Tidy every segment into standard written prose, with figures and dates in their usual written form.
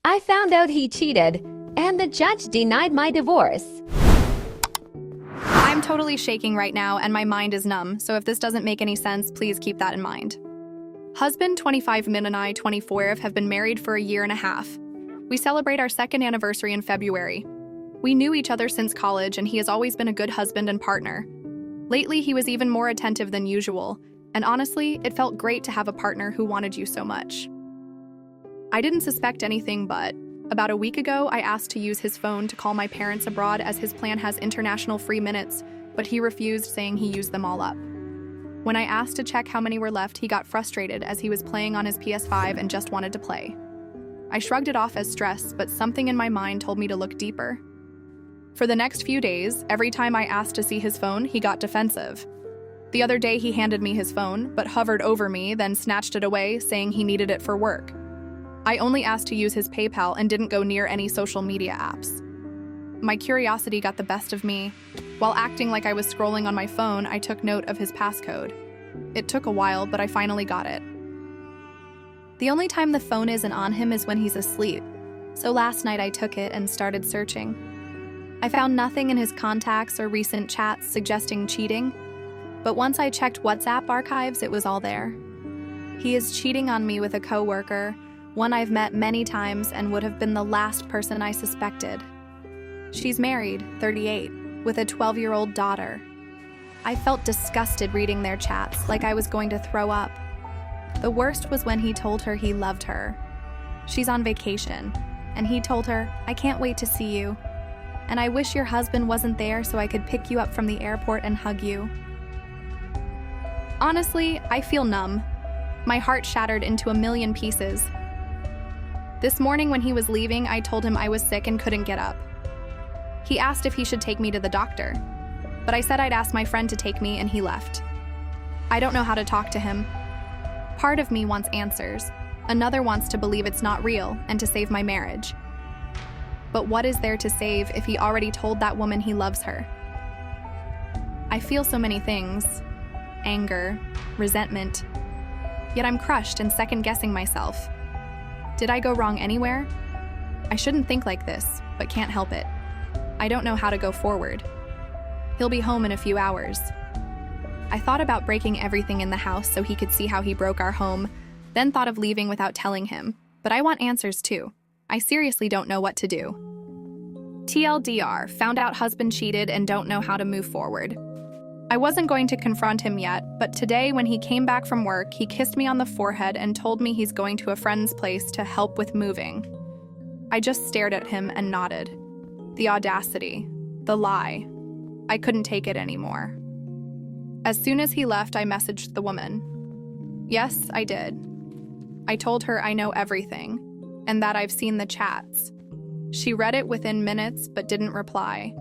I found out he cheated, and the judge denied my divorce. I'm totally shaking right now and my mind is numb, so if this doesn't make any sense, please keep that in mind. Husband 25 Min and I 24 have been married for a year and a half. We celebrate our second anniversary in February. We knew each other since college and he has always been a good husband and partner. Lately, he was even more attentive than usual, and honestly, it felt great to have a partner who wanted you so much. I didn't suspect anything, but about a week ago, I asked to use his phone to call my parents abroad as his plan has international free minutes, but he refused, saying he used them all up. When I asked to check how many were left, he got frustrated as he was playing on his PS5 and just wanted to play. I shrugged it off as stress, but something in my mind told me to look deeper. For the next few days, every time I asked to see his phone, he got defensive. The other day, he handed me his phone, but hovered over me, then snatched it away, saying he needed it for work. I only asked to use his PayPal and didn't go near any social media apps. My curiosity got the best of me. While acting like I was scrolling on my phone, I took note of his passcode. It took a while, but I finally got it. The only time the phone isn't on him is when he's asleep, so last night I took it and started searching. I found nothing in his contacts or recent chats suggesting cheating, but once I checked WhatsApp archives, it was all there. He is cheating on me with a coworker, one I've met many times and would have been the last person I suspected. She's married, 38, with a 12-year-old daughter. I felt disgusted reading their chats, like I was going to throw up. The worst was when he told her he loved her. She's on vacation, and he told her, "I can't wait to see you. And I wish your husband wasn't there so I could pick you up from the airport and hug you." Honestly, I feel numb. My heart shattered into a million pieces. This morning when he was leaving, I told him I was sick and couldn't get up. He asked if he should take me to the doctor, but I said I'd ask my friend to take me and he left. I don't know how to talk to him. Part of me wants answers. Another wants to believe it's not real and to save my marriage. But what is there to save if he already told that woman he loves her? I feel so many things. Anger, resentment. Yet I'm crushed and second-guessing myself. Did I go wrong anywhere? I shouldn't think like this, but can't help it. I don't know how to go forward. He'll be home in a few hours. I thought about breaking everything in the house so he could see how he broke our home, then thought of leaving without telling him, but I want answers too. I seriously don't know what to do. TLDR, found out husband cheated and don't know how to move forward. I wasn't going to confront him yet, but today when he came back from work, he kissed me on the forehead and told me he's going to a friend's place to help with moving. I just stared at him and nodded. The audacity, the lie. I couldn't take it anymore. As soon as he left, I messaged the woman. Yes, I did. I told her I know everything, and that I've seen the chats. She read it within minutes, but didn't reply.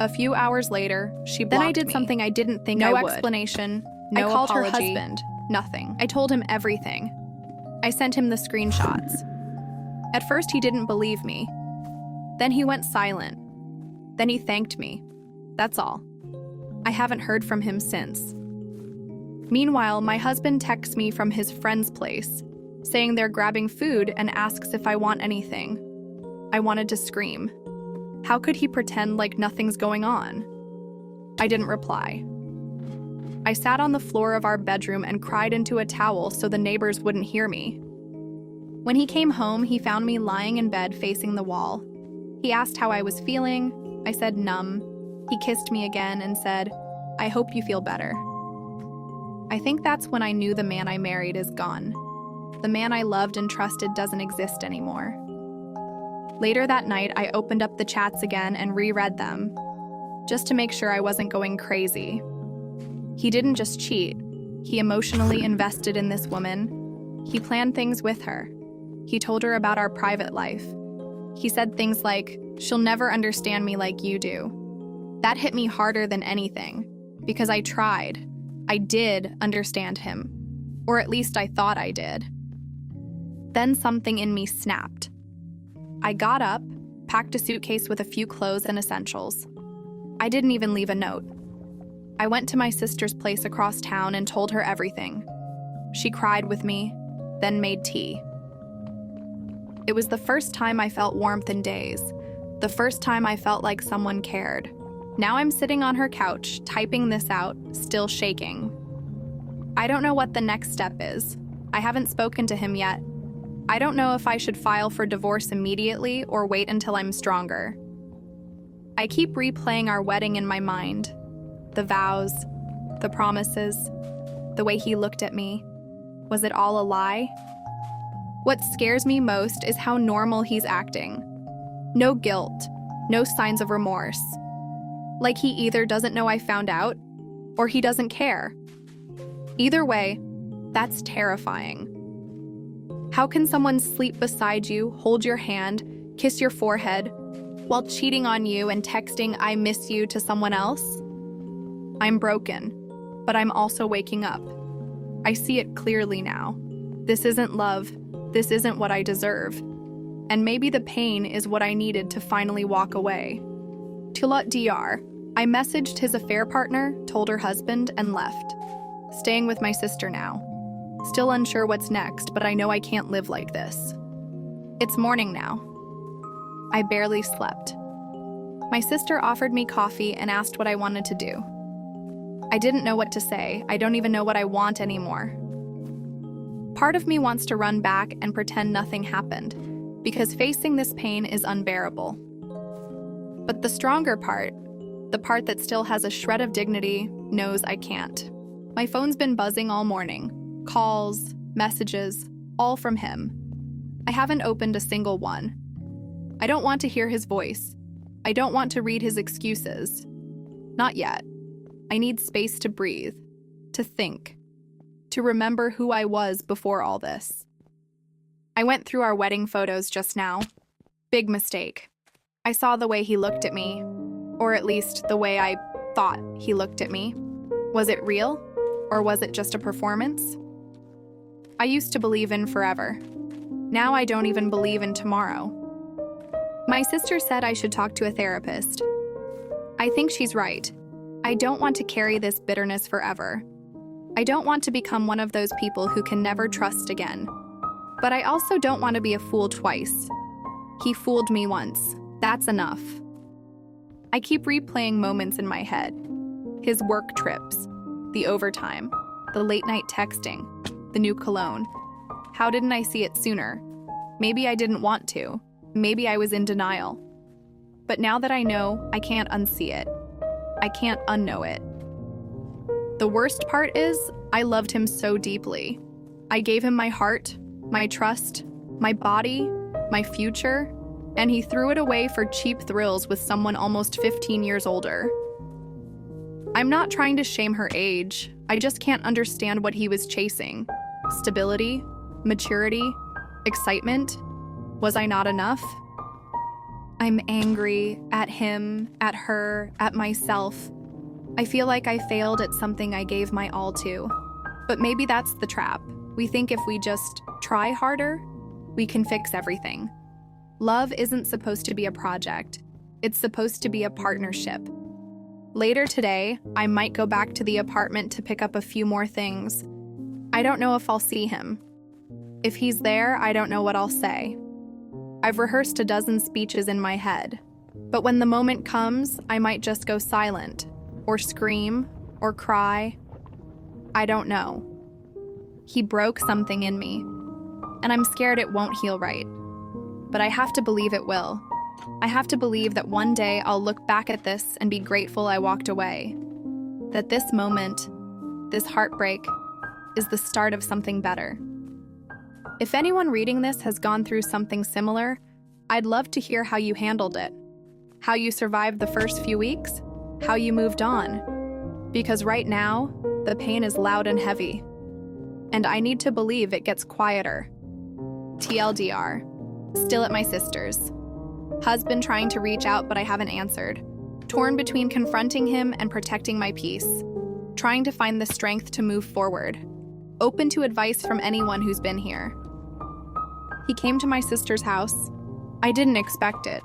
A few hours later, she blocked me. Then I did something I didn't think I would. No explanation, no apology. I called her husband, nothing. I told him everything. I sent him the screenshots. At first, he didn't believe me. Then he went silent. Then he thanked me. That's all. I haven't heard from him since. Meanwhile, my husband texts me from his friend's place, saying they're grabbing food and asks if I want anything. I wanted to scream. How could he pretend like nothing's going on? I didn't reply. I sat on the floor of our bedroom and cried into a towel so the neighbors wouldn't hear me. When he came home, he found me lying in bed facing the wall. He asked how I was feeling. I said numb. He kissed me again and said, "I hope you feel better." I think that's when I knew the man I married is gone. The man I loved and trusted doesn't exist anymore. Later that night, I opened up the chats again and reread them, just to make sure I wasn't going crazy. He didn't just cheat. He emotionally invested in this woman. He planned things with her. He told her about our private life. He said things like, "She'll never understand me like you do." That hit me harder than anything, because I tried. I did understand him, or at least I thought I did. Then something in me snapped. I got up, packed a suitcase with a few clothes and essentials. I didn't even leave a note. I went to my sister's place across town and told her everything. She cried with me, then made tea. It was the first time I felt warmth in days. The first time I felt like someone cared. Now I'm sitting on her couch, typing this out, still shaking. I don't know what the next step is. I haven't spoken to him yet. I don't know if I should file for divorce immediately or wait until I'm stronger. I keep replaying our wedding in my mind. The vows, the promises, the way he looked at me. Was it all a lie? What scares me most is how normal he's acting. No guilt, no signs of remorse. Like he either doesn't know I found out, or he doesn't care. Either way, that's terrifying. How can someone sleep beside you, hold your hand, kiss your forehead, while cheating on you and texting "I miss you" to someone else? I'm broken, but I'm also waking up. I see it clearly now. This isn't love. This isn't what I deserve. And maybe the pain is what I needed to finally walk away. Tulot DR. I messaged his affair partner, told her husband, and left. Staying with my sister now. Still unsure what's next, but I know I can't live like this. It's morning now. I barely slept. My sister offered me coffee and asked what I wanted to do. I didn't know what to say. I don't even know what I want anymore. Part of me wants to run back and pretend nothing happened, because facing this pain is unbearable. But the stronger part, the part that still has a shred of dignity, knows I can't. My phone's been buzzing all morning. Calls, messages, all from him. I haven't opened a single one. I don't want to hear his voice. I don't want to read his excuses. Not yet. I need space to breathe, to think, to remember who I was before all this. I went through our wedding photos just now. Big mistake. I saw the way he looked at me, or at least the way I thought he looked at me. Was it real, or was it just a performance? I used to believe in forever. Now I don't even believe in tomorrow. My sister said I should talk to a therapist. I think she's right. I don't want to carry this bitterness forever. I don't want to become one of those people who can never trust again. But I also don't want to be a fool twice. He fooled me once. That's enough. I keep replaying moments in my head. His work trips, the overtime, the late night texting, the new cologne. How didn't I see it sooner? Maybe I didn't want to. Maybe I was in denial. But now that I know, I can't unsee it. I can't unknow it. The worst part is, I loved him so deeply. I gave him my heart, my trust, my body, my future, and he threw it away for cheap thrills with someone almost 15 years older. I'm not trying to shame her age. I just can't understand what he was chasing. Stability, maturity, excitement. Was I not enough? I'm angry at him, at her, at myself. I feel like I failed at something I gave my all to. But maybe that's the trap. We think if we just try harder, we can fix everything. Love isn't supposed to be a project. It's supposed to be a partnership. Later today, I might go back to the apartment to pick up a few more things. I don't know if I'll see him. If he's there, I don't know what I'll say. I've rehearsed a dozen speeches in my head, but when the moment comes, I might just go silent, or scream, or cry. I don't know. He broke something in me, and I'm scared it won't heal right. But I have to believe it will. I have to believe that one day I'll look back at this and be grateful I walked away. That this moment, this heartbreak, is the start of something better. If anyone reading this has gone through something similar, I'd love to hear how you handled it. How you survived the first few weeks, how you moved on. Because right now, the pain is loud and heavy. And I need to believe it gets quieter. TLDR. Still at my sister's. Husband trying to reach out, but I haven't answered. Torn between confronting him and protecting my peace. Trying to find the strength to move forward. Open to advice from anyone who's been here. He came to my sister's house. I didn't expect it.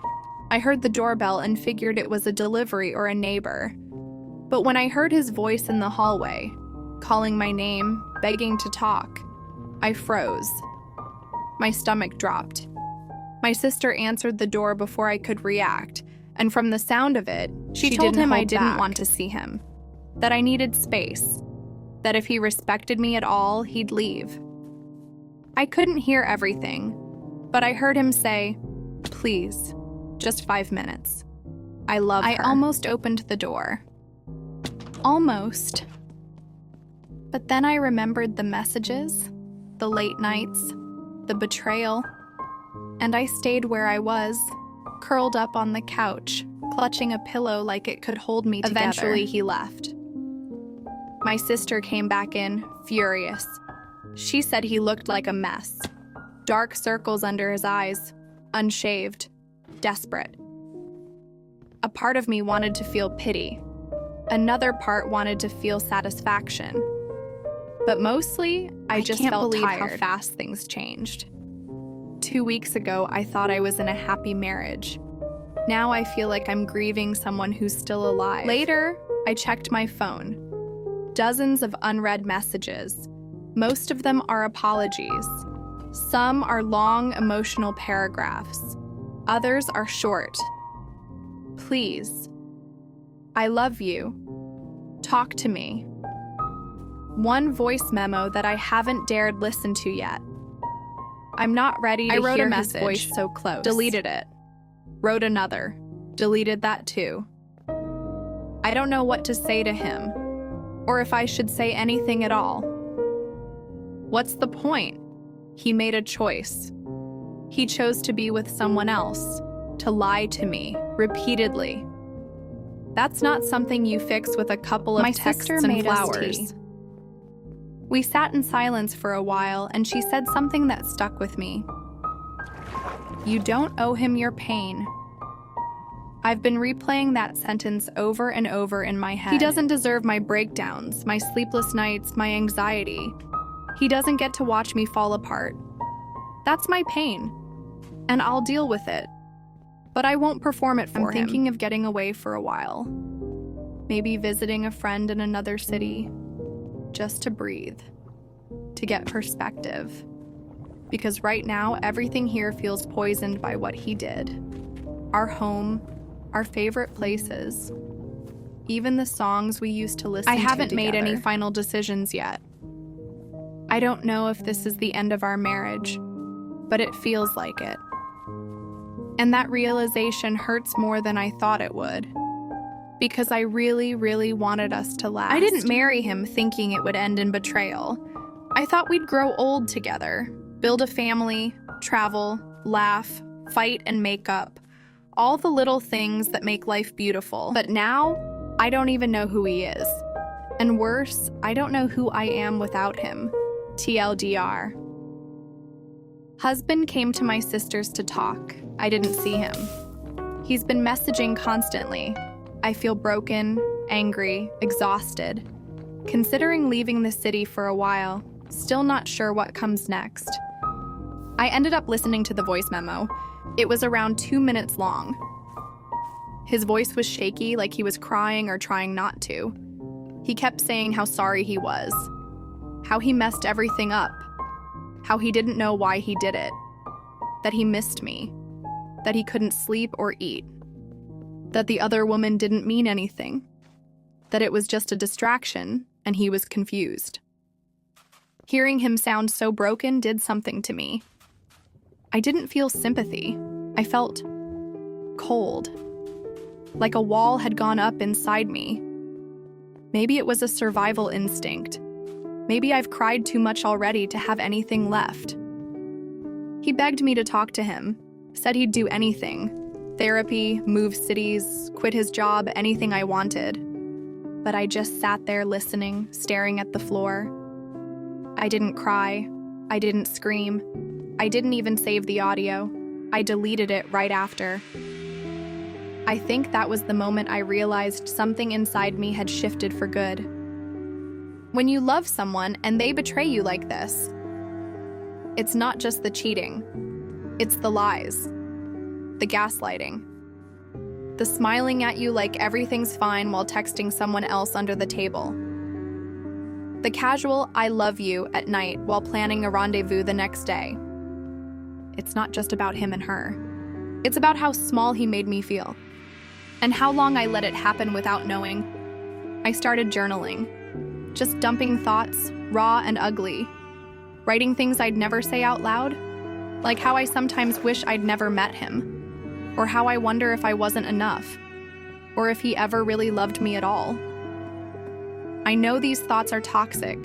I heard the doorbell and figured it was a delivery or a neighbor. But when I heard his voice in the hallway, calling my name, begging to talk, I froze. My stomach dropped. My sister answered the door before I could react, and from the sound of it, she told him I didn't want to see him, that I needed space, that if he respected me at all, he'd leave. I couldn't hear everything, but I heard him say, "Please, just 5 minutes. I love her." I almost opened the door. Almost. But then I remembered the messages, the late nights, the betrayal, and I stayed where I was, curled up on the couch, clutching a pillow like it could hold me together. Eventually, he left. My sister came back in, furious. She said he looked like a mess. Dark circles under his eyes, unshaved, desperate. A part of me wanted to feel pity. Another part wanted to feel satisfaction. But mostly, I just felt tired. How fast things changed. 2 weeks ago, I thought I was in a happy marriage. Now I feel like I'm grieving someone who's still alive. Later, I checked my phone. Dozens of unread messages. Most of them are apologies. Some are long, emotional paragraphs. Others are short. "Please. I love you. Talk to me." One voice memo that I haven't dared listen to yet. I'm not ready to hear his voice so close. Deleted it. Wrote another. Deleted that too. I don't know what to say to him, or if I should say anything at all. What's the point? He made a choice. He chose to be with someone else, to lie to me, repeatedly. That's not something you fix with a couple of texts and flowers. We sat in silence for a while, and she said something that stuck with me. "You don't owe him your pain." I've been replaying that sentence over and over in my head. He doesn't deserve my breakdowns, my sleepless nights, my anxiety. He doesn't get to watch me fall apart. That's my pain, and I'll deal with it. But I won't perform it for him. I'm thinking of getting away for a while. Maybe visiting a friend in another city. Just to breathe, to get perspective. Because right now, everything here feels poisoned by what he did. Our home, our favorite places, even the songs we used to listen to together. I haven't made any final decisions yet. I don't know if this is the end of our marriage, but it feels like it. And that realization hurts more than I thought it would. Because I really, really wanted us to last. I didn't marry him thinking it would end in betrayal. I thought we'd grow old together, build a family, travel, laugh, fight, and make up. All the little things that make life beautiful. But now, I don't even know who he is. And worse, I don't know who I am without him. TLDR. Husband came to my sister's to talk. I didn't see him. He's been messaging constantly. I feel broken, angry, exhausted. Considering leaving the city for a while, still not sure what comes next. I ended up listening to the voice memo. It was around 2 minutes long. His voice was shaky, like he was crying or trying not to. He kept saying how sorry he was, how he messed everything up, how he didn't know why he did it, that he missed me, that he couldn't sleep or eat, that the other woman didn't mean anything, that it was just a distraction and he was confused. Hearing him sound so broken did something to me. I didn't feel sympathy. I felt cold, like a wall had gone up inside me. Maybe it was a survival instinct. Maybe I've cried too much already to have anything left. He begged me to talk to him, said he'd do anything. Therapy, move cities, quit his job, anything I wanted. But I just sat there listening, staring at the floor. I didn't cry. I didn't scream. I didn't even save the audio. I deleted it right after. I think that was the moment I realized something inside me had shifted for good. When you love someone and they betray you like this, it's not just the cheating. It's the lies. The gaslighting. The smiling at you like everything's fine while texting someone else under the table. The casual "I love you" at night while planning a rendezvous the next day. it's not just about him and her. It's about how small he made me feel, and how long I let it happen without knowing. I started journaling, just dumping thoughts, raw and ugly, writing things I'd never say out loud, like how I sometimes wish I'd never met him, or how I wonder if I wasn't enough, or if he ever really loved me at all. I know these thoughts are toxic,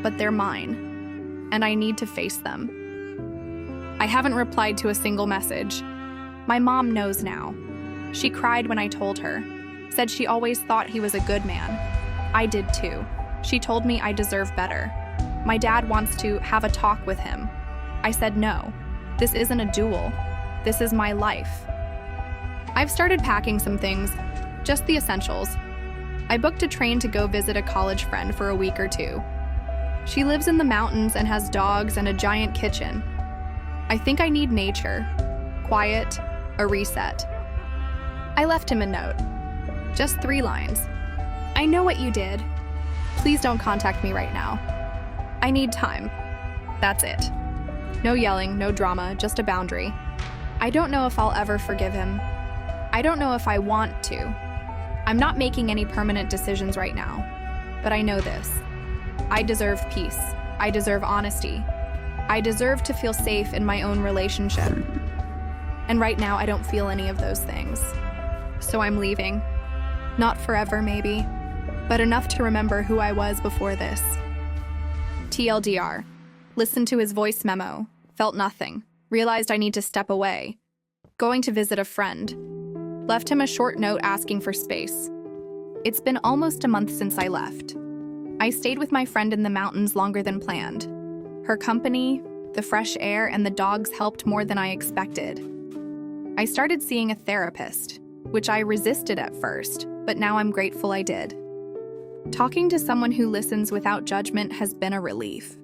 but they're mine, and I need to face them. I haven't replied to a single message. My mom knows now. She cried when I told her, said she always thought he was a good man. I did too. She told me I deserve better. My dad wants to have a talk with him. I said no. This isn't a duel. This is my life. I've started packing some things, just the essentials. I booked a train to go visit a college friend for a week or two. She lives in the mountains and has dogs and a giant kitchen. I think I need nature, quiet, a reset. I left him a note. Just 3 lines. I know what you did. Please don't contact me right now. I need time. That's it. No yelling, no drama, just a boundary. I don't know if I'll ever forgive him. I don't know if I want to. I'm not making any permanent decisions right now, but I know this. I deserve peace. I deserve honesty. I deserve to feel safe in my own relationship. And right now, I don't feel any of those things. So I'm leaving. Not forever, maybe, but enough to remember who I was before this. TLDR. Listened to his voice memo. Felt nothing. Realized I need to step away. Going to visit a friend. Left him a short note asking for space. It's been almost a month since I left. I stayed with my friend in the mountains longer than planned. Her company, the fresh air, and the dogs helped more than I expected. I started seeing a therapist, which I resisted at first, but now I'm grateful I did. Talking to someone who listens without judgment has been a relief.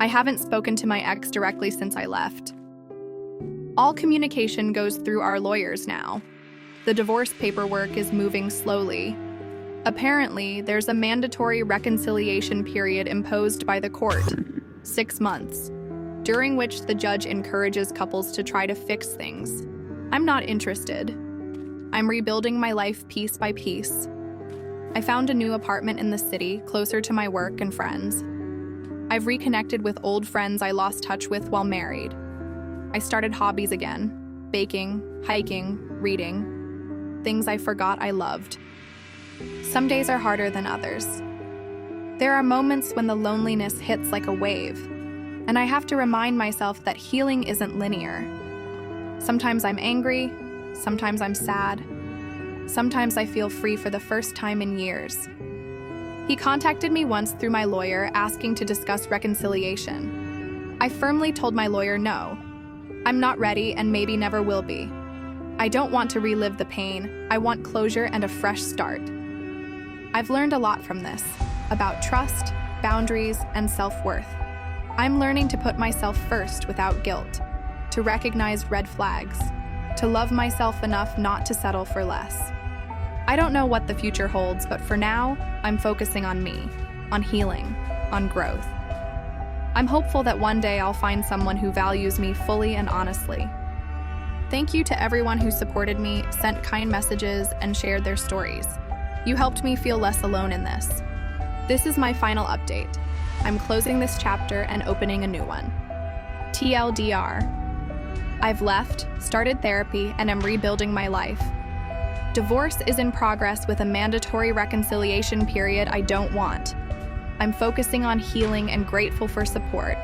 I haven't spoken to my ex directly since I left. All communication goes through our lawyers now. The divorce paperwork is moving slowly. Apparently, there's a mandatory reconciliation period imposed by the court, 6 months, during which the judge encourages couples to try to fix things. I'm not interested. I'm rebuilding my life piece by piece. I found a new apartment in the city, closer to my work and friends. I've reconnected with old friends I lost touch with while married. I started hobbies again, baking, hiking, reading, things I forgot I loved. Some days are harder than others. There are moments when the loneliness hits like a wave, and I have to remind myself that healing isn't linear. Sometimes I'm angry, sometimes I'm sad, sometimes I feel free for the first time in years. He contacted me once through my lawyer asking to discuss reconciliation. I firmly told my lawyer no. I'm not ready and maybe never will be. I don't want to relive the pain. I want closure and a fresh start. I've learned a lot from this, about trust, boundaries, and self-worth. I'm learning to put myself first without guilt, to recognize red flags, to love myself enough not to settle for less. I don't know what the future holds, but for now, I'm focusing on me, on healing, on growth. I'm hopeful that one day I'll find someone who values me fully and honestly. Thank you to everyone who supported me, sent kind messages, and shared their stories. You helped me feel less alone in this. This is my final update. I'm closing this chapter and opening a new one. TLDR. I've left, started therapy, and am rebuilding my life. Divorce is in progress with a mandatory reconciliation period I don't want. I'm focusing on healing and grateful for support.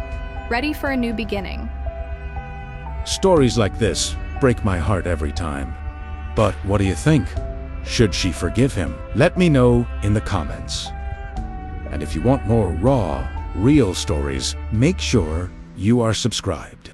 Ready for a new beginning. Stories like this break my heart every time. But what do you think? Should she forgive him? Let me know in the comments. And if you want more raw, real stories, make sure you are subscribed.